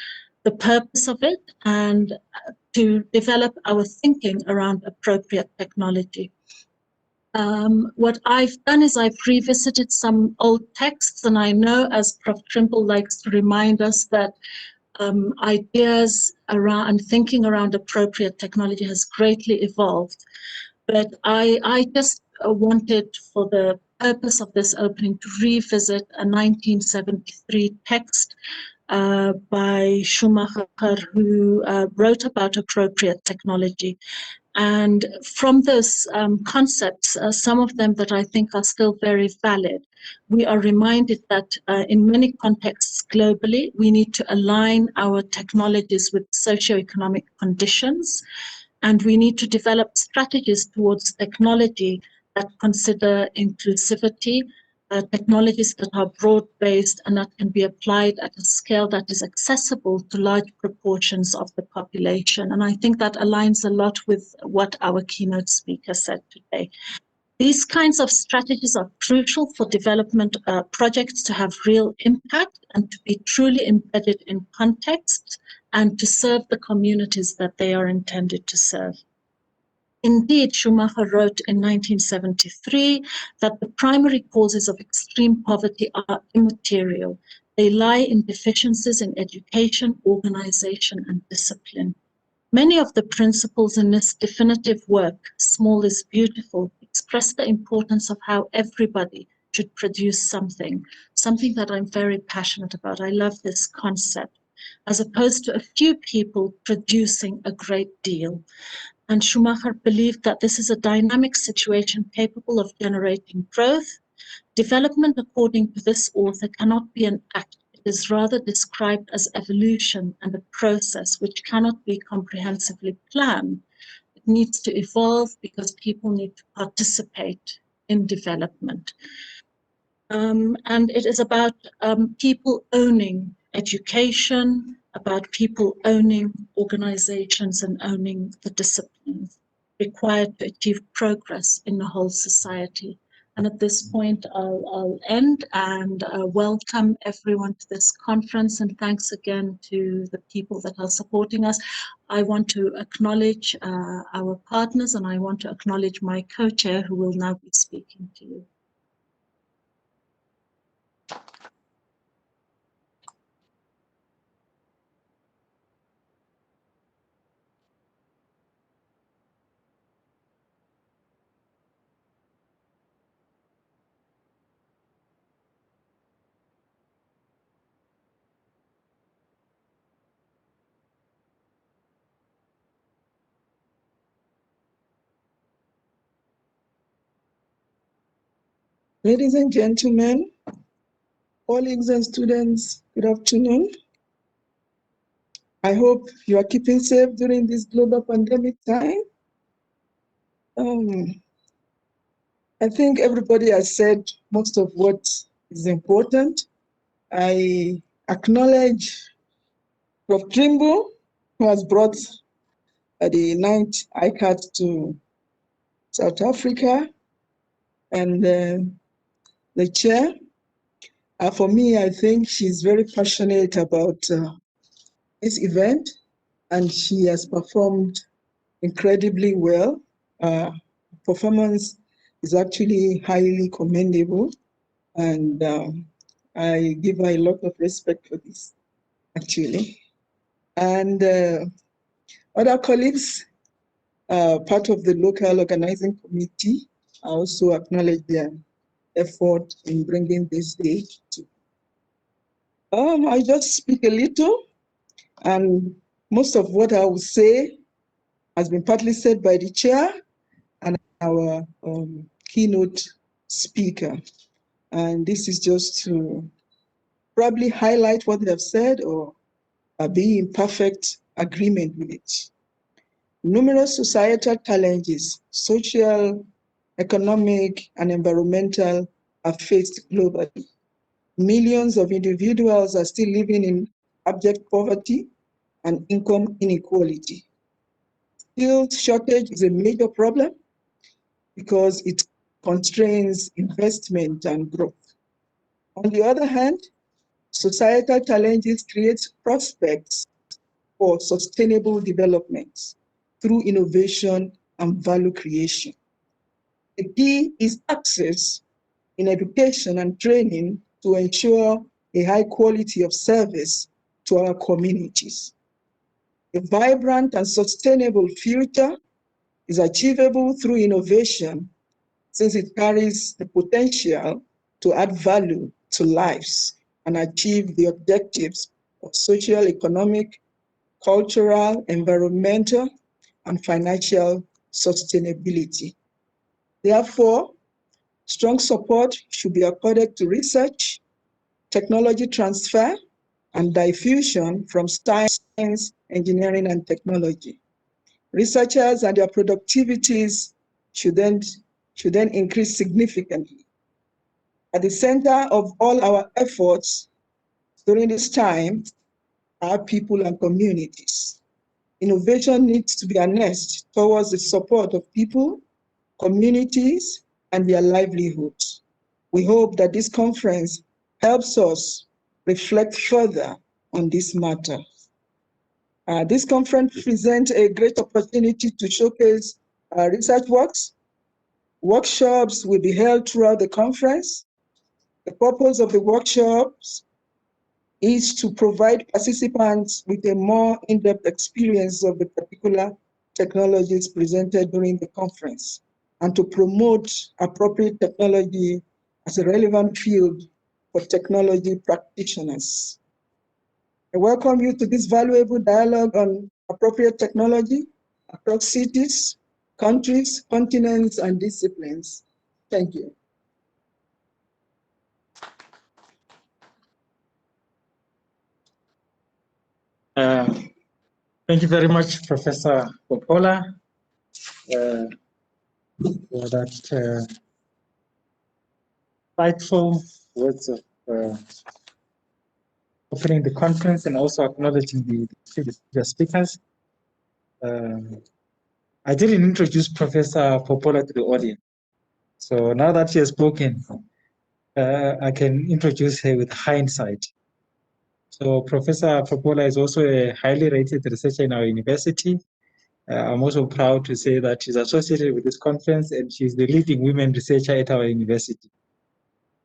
the purpose of it, and to develop our thinking around appropriate technology. What I've done is I've revisited some old texts, and I know, as Prof. Trimble likes to remind us, that ideas around and thinking around appropriate technology has greatly evolved. But I just wanted, for the purpose of this opening, to revisit a 1973 text by Schumacher, who wrote about appropriate technology. And from those concepts, some of them that I think are still very valid, we are reminded that in many contexts globally, we need to align our technologies with socioeconomic conditions, and we need to develop strategies towards technology that consider inclusivity, technologies that are broad-based and that can be applied at a scale that is accessible to large proportions of the population. And I think that aligns a lot with what our keynote speaker said today. These kinds of strategies are crucial for development projects to have real impact and to be truly embedded in context and to serve the communities that they are intended to serve. Indeed, Schumacher wrote in 1973 that the primary causes of extreme poverty are immaterial. They lie in deficiencies in education, organization, and discipline. Many of the principles in this definitive work, Small is Beautiful, express the importance of how everybody should produce something that I'm very passionate about. I love this concept, as opposed to a few people producing a great deal. And Schumacher believed that this is a dynamic situation capable of generating growth. Development, according to this author, cannot be an act. It is rather described as evolution and a process which cannot be comprehensively planned. It needs to evolve because people need to participate in development. And it is about people owning education, about people owning organizations and owning the disciplines required to achieve progress in the whole society. And at this point, I'll end and welcome everyone to this conference. And thanks again to the people that are supporting us. I want to acknowledge our partners, and I want to acknowledge my co-chair, who will now be speaking to you. Ladies and gentlemen, colleagues and students, good afternoon. I hope you are keeping safe during this global pandemic time. I think everybody has said most of what is important. I acknowledge Prof. Trimbo, who has brought the 9th ICAT to South Africa, and the chair. For me, I think she's very passionate about this event, and she has performed incredibly well. Performance is actually highly commendable, and I give her a lot of respect for this, actually. And other colleagues, part of the local organizing committee, I also acknowledge their effort in bringing this day to. I just speak a little, and most of what I will say has been partly said by the chair and our keynote speaker. And this is just to probably highlight what they have said or be in perfect agreement with it. Numerous societal challenges, social, economic, and environmental, are faced globally. Millions of individuals are still living in abject poverty and income inequality. Skills shortage is a major problem because it constrains investment and growth. On the other hand, societal challenges create prospects for sustainable development through innovation and value creation. The key is access in education and training to ensure a high quality of service to our communities. A vibrant and sustainable future is achievable through innovation, since it carries the potential to add value to lives and achieve the objectives of social, economic, cultural, environmental, and financial sustainability. Therefore, strong support should be accorded to research, technology transfer, and diffusion from science, engineering, and technology. Researchers and their productivities should then increase significantly. At the center of all our efforts during this time are people and communities. Innovation needs to be harnessed towards the support of people, communities, and their livelihoods. We hope that this conference helps us reflect further on this matter. This conference presents a great opportunity to showcase research works. Workshops will be held throughout the conference. The purpose of the workshops is to provide participants with a more in-depth experience of the particular technologies presented during the conference and to promote appropriate technology as a relevant field for technology practitioners. I welcome you to this valuable dialogue on appropriate technology across cities, countries, continents, and disciplines. Thank you. Thank you very much, Professor Popola, for that insightful words of opening the conference and also acknowledging the speakers. I didn't introduce Professor Popola to the audience. So now that she has spoken, I can introduce her with hindsight. So Professor Popola is also a highly rated researcher in our university. I'm also proud to say that she's associated with this conference and she's the leading women researcher at our university.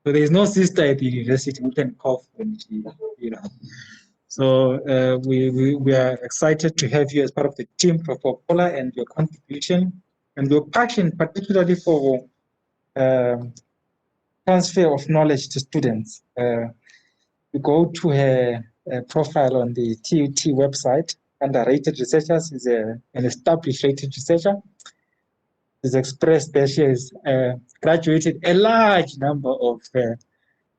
So there is no sister at the university who can cough when she, So we are excited to have you as part of the team, Professor Popola, and your contribution and your passion, particularly for transfer of knowledge to students. You go to her profile on the TUT website under rated researchers. Is an established rated researcher. Is expressed that she has graduated a large number of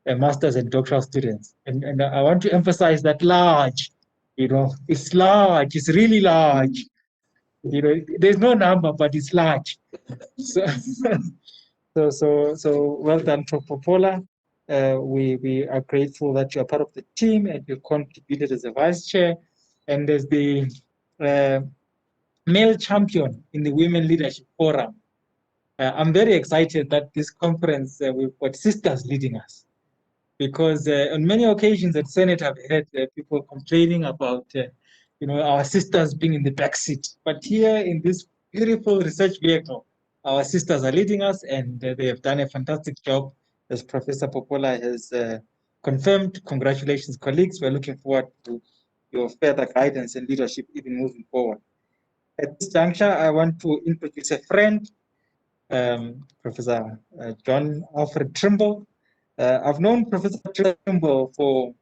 master's and doctoral students. And I want to emphasize that large, it's large, it's really large. There's no number, but it's large. So, so well done, Prof. Popola. We are grateful that you're part of the team and you contributed as a vice chair and as the male champion in the Women Leadership Forum. I'm very excited that this conference, we've got sisters leading us, because on many occasions at Senate, I've heard people complaining about our sisters being in the back seat. But here in this beautiful research vehicle, our sisters are leading us, and they have done a fantastic job, as Professor Popola has confirmed. Congratulations, colleagues. We're looking forward to your further guidance and leadership even moving forward. At this juncture, I want to introduce a friend, Professor John Alfred Trimble. I've known Professor Trimble for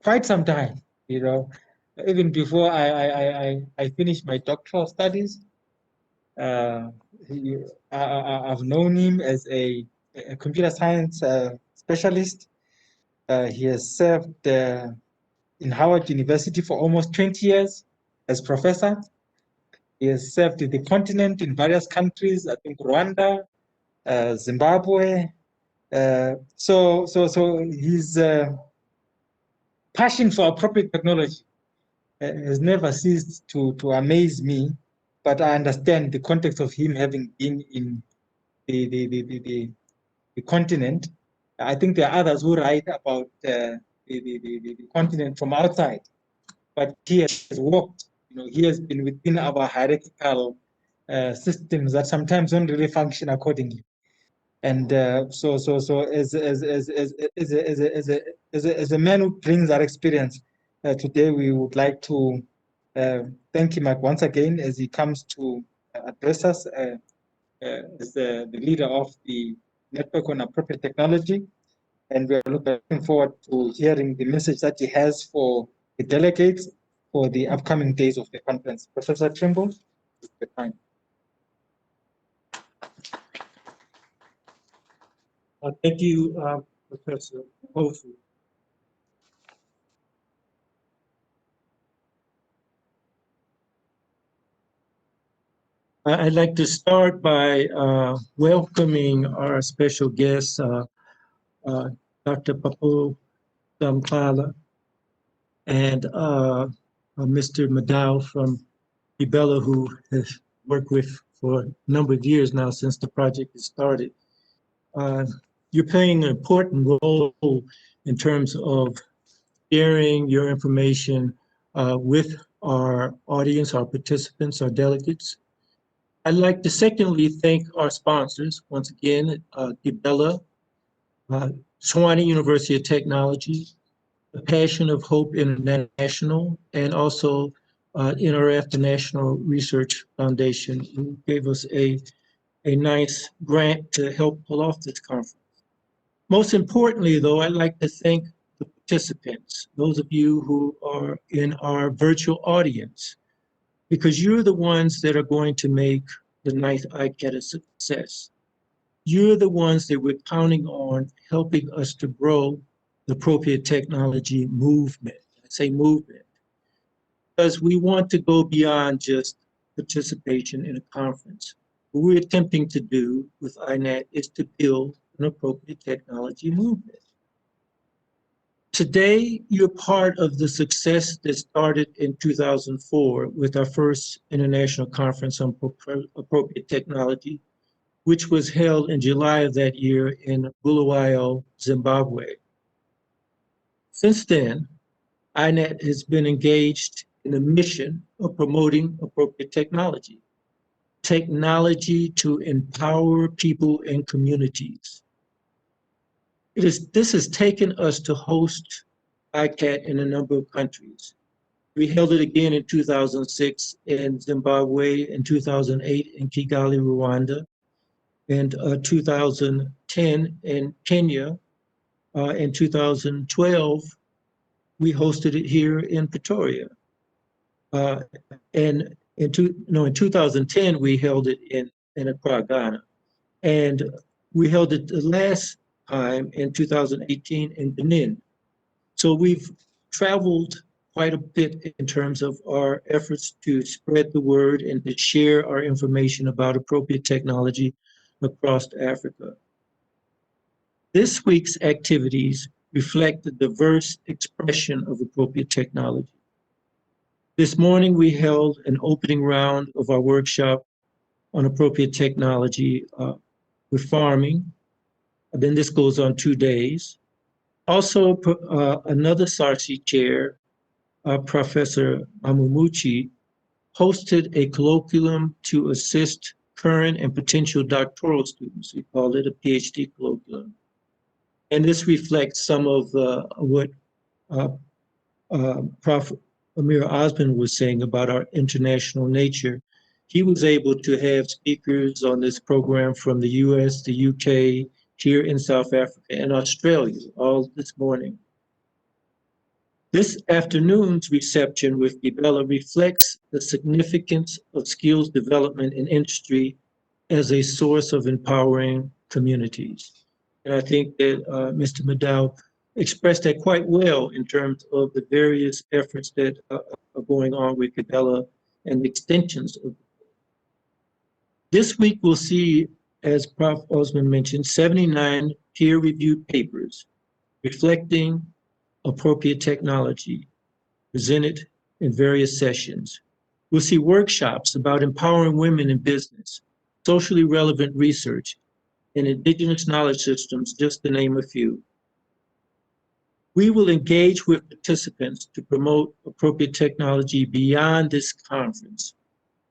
quite some time, even before I finished my doctoral studies. I've known him as a computer science specialist. He has served in Howard University for almost 20 years as professor. He has served in the continent in various countries, I think Rwanda, Zimbabwe. So his passion for appropriate technology has never ceased to amaze me. But I understand the context of him having been in the continent. I think there are others who write about the continent from outside, but he has walked. He has been within our hierarchical systems that sometimes don't really function accordingly. And so as a man who brings that experience today, we would like to thank him once again as he comes to address us as the leader of the Network on Appropriate Technology. And we're looking forward to hearing the message that he has for the delegates for the upcoming days of the conference. Professor Trimble, the time. Thank you, Professor Hofu. I'd like to start by welcoming our special guest, Dr. Papu Damkala and Mr. Mudau from Gibela, who has worked with for a number of years now since the project has started. You're playing an important role in terms of sharing your information with our audience, our participants, our delegates. I'd like to secondly thank our sponsors, once again, Gibela, Sewanee University of Technology, the Passion of Hope International, and also NRF, the National Research Foundation, who gave us a nice grant to help pull off this conference. Most importantly, though, I'd like to thank the participants, those of you who are in our virtual audience, because you're the ones that are going to make the ninth ICAT a success. You're the ones that we're counting on helping us to grow the appropriate technology movement. I say movement, because we want to go beyond just participation in a conference. What we're attempting to do with INAT is to build an appropriate technology movement. Today, you're part of the success that started in 2004 with our first international conference on appropriate technology, which was held in July of that year in Bulawayo, Zimbabwe. Since then, INAT has been engaged in a mission of promoting appropriate technology to empower people and communities. This has taken us to host ICAT in a number of countries. We held it again in 2006 in Zimbabwe, in 2008 in Kigali, Rwanda, and 2010 in Kenya. In 2012, we hosted it here in Pretoria. And in 2010, we held it in Accra, Ghana. And we held it the last time in 2018 in Benin. So we've traveled quite a bit in terms of our efforts to spread the word and to share our information about appropriate technology across Africa. This week's activities reflect the diverse expression of appropriate technology. This morning, we held an opening round of our workshop on appropriate technology with farming. And then this goes on 2 days. Also, another SARCI chair, Professor Amumuchi, hosted a colloquium to assist current and potential doctoral students. We called it a PhD colloquium. And this reflects some of what Prof. Amir Osman was saying about our international nature. He was able to have speakers on this program from the US, the UK, here in South Africa, and Australia, all this morning. This afternoon's reception with Gibela reflects the significance of skills development in industry as a source of empowering communities. And I think that Mr. Mudau expressed that quite well in terms of the various efforts that are going on with Gibela and the extensions of. This week we'll see, as Prof. Osman mentioned, 79 peer-reviewed papers reflecting appropriate technology presented in various sessions. We'll see workshops about empowering women in business, socially relevant research, and indigenous knowledge systems, just to name a few. We will engage with participants to promote appropriate technology beyond this conference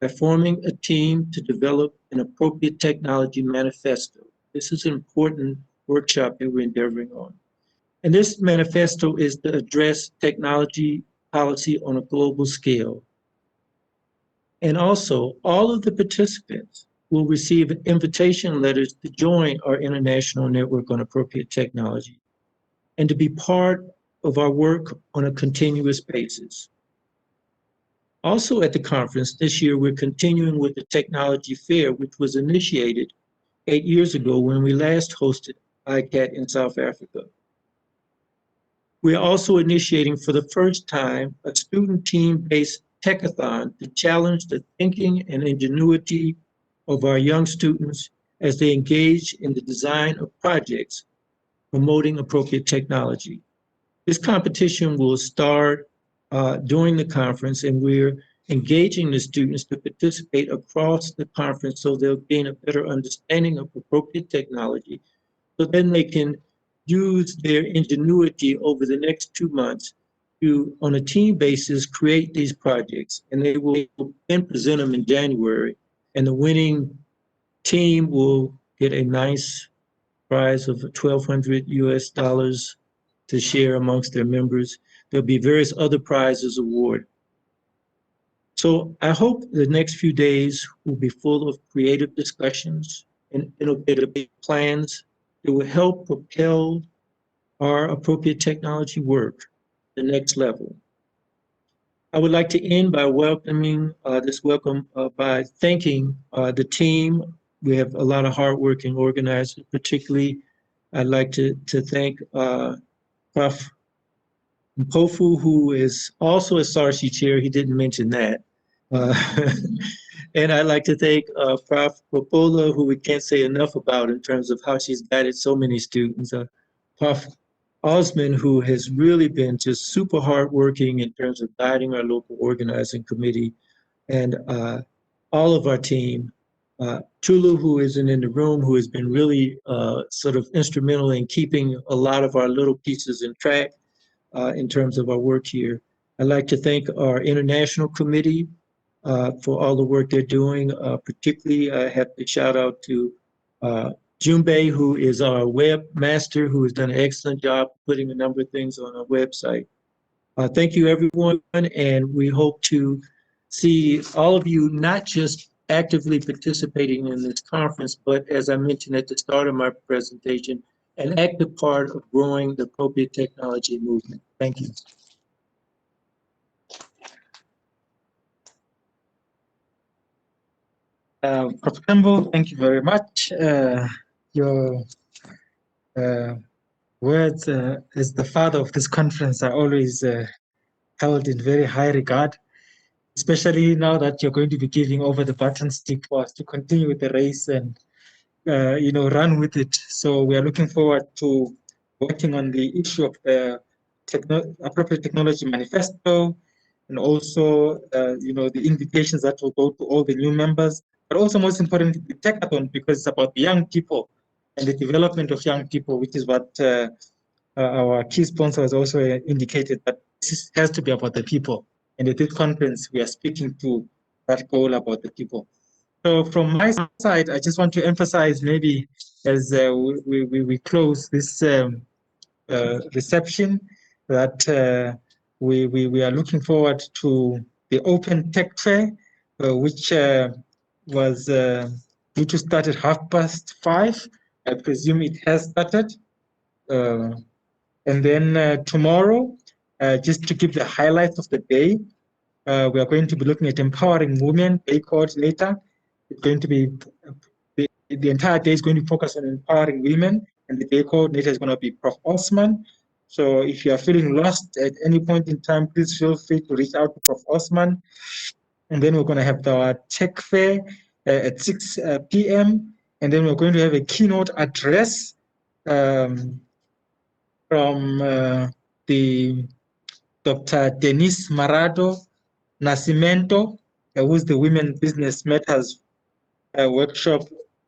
by forming a team to develop an appropriate technology manifesto. This is an important workshop that we're endeavoring on. And this manifesto is to address technology policy on a global scale. And also, all of the participants will receive invitation letters to join our International Network on Appropriate Technology and to be part of our work on a continuous basis. Also at the conference this year, we're continuing with the Technology Fair, which was initiated 8 years ago when we last hosted ICAT in South Africa. We are also initiating for the first time a student team-based techathon to challenge the thinking and ingenuity of our young students as they engage in the design of projects promoting appropriate technology. This competition will start during the conference, and we're engaging the students to participate across the conference so they'll gain a better understanding of appropriate technology, so then they can use their ingenuity over the next 2 months to, on a team basis, create these projects. And they will then present them in January, and the winning team will get a nice prize of $1,200 US to share amongst their members. There'll be various other prizes awarded. So I hope the next few days will be full of creative discussions and innovative plans that will help propel our appropriate technology work to the next level. I would like to end by welcoming by thanking the team. We have a lot of hardworking organizers. Particularly, I'd like to thank Prof. Mpofu, who is also a SARSI chair. He didn't mention that. And I'd like to thank Prof. Popola, who we can't say enough about in terms of how she's guided so many students. Prof. Osman, who has really been just super hardworking in terms of guiding our local organizing committee, and all of our team. Tulu, who isn't in the room, who has been really sort of instrumental in keeping a lot of our little pieces in track in terms of our work here. I'd like to thank our international committee for all the work they're doing. Particularly, I have to shout out to Jumbe, who is our webmaster, who has done an excellent job putting a number of things on our website. Thank you, everyone, and we hope to see all of you not just actively participating in this conference, but as I mentioned at the start of my presentation, an active part of growing the appropriate technology movement. Thank you. Prof. Campbell, thank you very much. Your words as the father of this conference are always held in very high regard, especially now that you're going to be giving over the baton stick for us to continue with the race and run with it. So we are looking forward to working on the issue of the appropriate technology manifesto, and also the invitations that will go to all the new members, but also most importantly the techathon, because it's about the young people and the development of young people, which is what our key sponsor has also indicated, that this has to be about the people. And at this conference, we are speaking to that goal about the people. So from my side, I just want to emphasize, maybe as we close this reception, that we are looking forward to the Open Tech Fair, which was due to start at 5:30. I presume it has started. And then tomorrow, just to give the highlights of the day, we are going to be looking at empowering women, day coordinator. It's going to be, the entire day is going to focus on empowering women, and the day coordinator is going to be Prof. Osman. So if you are feeling lost at any point in time, please feel free to reach out to Prof. Osman. And then we're going to have our tech fair at 6 p.m. And then we're going to have a keynote address from the Dr. Denise Marado Nascimento, who's the Women Business Matters workshop,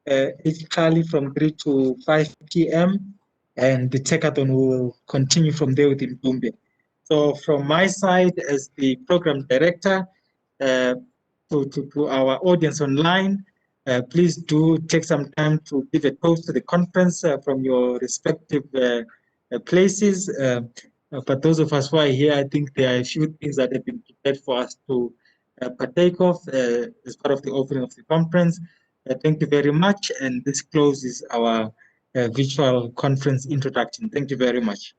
basically from 3 to 5 p.m. And the techathon will continue from there with Mdumbe. So from my side as the program director, to our audience online, please do take some time to give a toast to the conference from your respective places. But those of us who are here, I think there are a few things that have been prepared for us to partake of as part of the opening of the conference. Thank you very much. And this closes our virtual conference introduction. Thank you very much.